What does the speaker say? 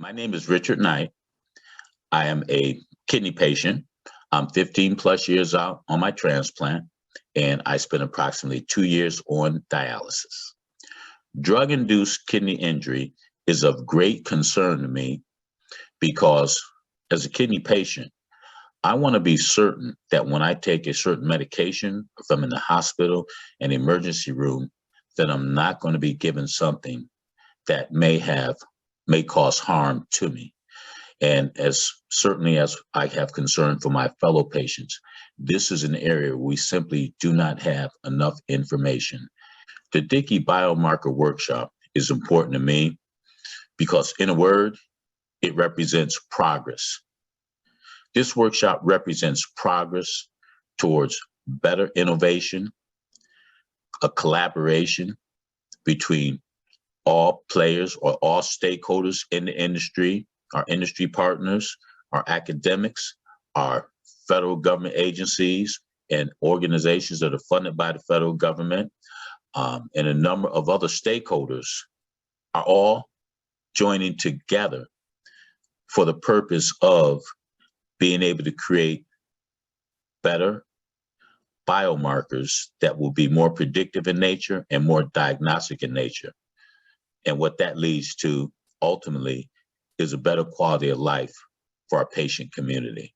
My name is Richard Knight. I am a kidney patient. I'm 15 plus years out on my transplant, and I spent approximately 2 years on dialysis. Drug-induced kidney injury is of great concern to me because as a kidney patient, I want to be certain that when I take a certain medication, if I'm in the hospital, an emergency room, that I'm not going to be given something that may cause harm to me. And as certainly as I have concern for my fellow patients, this is an area where we simply do not have enough information. The DIKI Biomarker workshop is important to me because, in a word, it represents progress. This workshop represents progress towards better innovation, a collaboration between all players or all stakeholders in the industry, our industry partners, our academics, our federal government agencies and organizations that are funded by the federal government, and a number of other stakeholders are all joining together for the purpose of being able to create better biomarkers that will be more predictive in nature and more diagnostic in nature. And what that leads to ultimately is a better quality of life for our patient community.